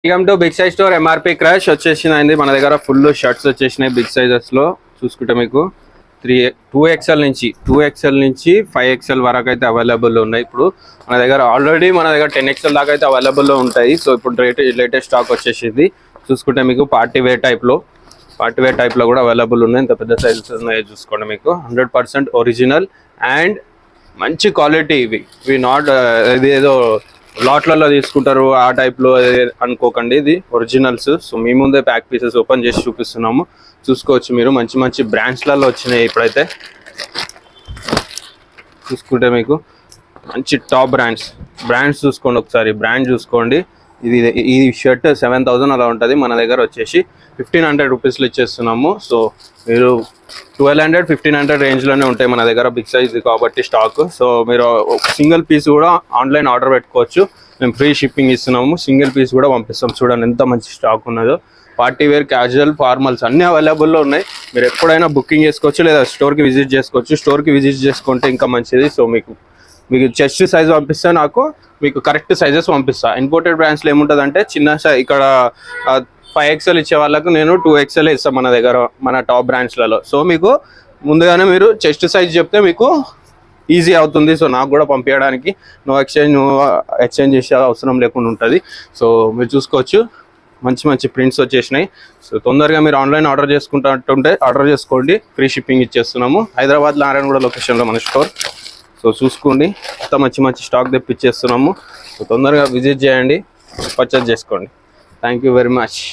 Welcome to big size store. MRP crash వచ్చేసింది మన దగ్గర. ఫుల్ షర్ట్స్ వచ్చేసినాయి బిగ్ సైజెస్లో. చూసుకుంటే మీకు 2XL నుంచి 5XL వరకు అయితే అవైలబుల్ ఉన్నాయి. ఇప్పుడు మన దగ్గర ఆల్రెడీ 10XL దాకా అయితే అవైలబుల్లో ఉంటాయి. సో ఇప్పుడు లేటెస్ట్ స్టాక్ వచ్చేసింది. చూసుకుంటే మీకు పార్టీ వేర్ టైప్లో కూడా అవైలబుల్ ఉన్నాయి. ఇంత పెద్ద సైజెస్ ఉన్నాయి చూసుకోండి. మీకు 100% ఒరిజినల్ అండ్ మంచి క్వాలిటీ. ఇవి నాట్ ఇది ఏదో లాట్లలో తీసుకుంటారు ఆ టైప్లో అనుకోకండి, ఇది ఒరిజినల్స్. సో మీ ముందే ప్యాక్ పీసెస్ ఓపెన్ చేసి చూపిస్తున్నాము. చూసుకోవచ్చు మీరు. మంచి మంచి బ్రాండ్స్లలో వచ్చినాయి ఇప్పుడైతే. చూసుకుంటే మీకు మంచి టాప్ బ్రాండ్స్ చూసుకోండి. ఒకసారి బ్రాండ్ చూసుకోండి. ఈ షర్ట్ 7000 అలా ఉంటుంది. మన దగ్గర వచ్చేసి 1500 రూపీస్లో ఇచ్చేస్తున్నాము. సో మీరు 1200-1500 రేంజ్లోనే ఉంటాయి మన దగ్గర బిగ్ సైజ్ కాబట్టి స్టాక్. సో మీరు సింగిల్ పీస్ కూడా ఆన్లైన్ ఆర్డర్ పెట్టుకోవచ్చు. మేము ఫ్రీ షిప్పింగ్ ఇస్తున్నాము. సింగిల్ పీస్ కూడా పంపిస్తాం. చూడండి ఎంత మంచి స్టాక్ ఉన్నదో. పార్టీ వేర్, క్యాజువల్, ఫార్మల్స్ అన్నీ అవైలబుల్లో ఉన్నాయి. మీరు ఎప్పుడైనా బుకింగ్ చేసుకోవచ్చు లేదా స్టోర్కి విజిట్ చేసుకోవచ్చు. స్టోర్కి విజిట్ చేసుకుంటే ఇంకా మంచిది. సో మీకు చెస్ట్ సైజ్ పంపిస్తే నాకు మీకు కరెక్ట్ సైజెస్ పంపిస్తా. ఇంపోర్టెడ్ బ్రాండ్స్లో ఏముంటుందంటే చిన్న ఇక్కడ 5XL ఇచ్చే వాళ్ళకు నేను 2XL ఇస్తాను మన దగ్గర, మన టాప్ బ్రాండ్స్లలో. సో మీకు ముందుగానే మీరు చెస్ట్ సైజ్ చెప్తే మీకు ఈజీ అవుతుంది. సో నాకు కూడా పంపించడానికి నో ఎక్స్చేంజ్ చేసే అవసరం లేకుండా ఉంటుంది. సో మీరు చూసుకోవచ్చు మంచి ప్రింట్స్ వచ్చేసినాయి. సో తొందరగా మీరు ఆన్లైన్ ఆర్డర్ చేసుకుంటుంటే ఆర్డర్ చేసుకోండి. ఫ్రీ షిప్పింగ్ ఇచ్చేస్తున్నాము. హైదరాబాద్ నారాయణగూడ లొకేషన్లో మన స్టోర్. సో చూసుకోండి ఇంత మంచి స్టాక్ తెప్పించేస్తున్నాము. సో తొందరగా విజిట్ చేయండి, పర్చేజ్ చేసుకోండి. Thank you very much.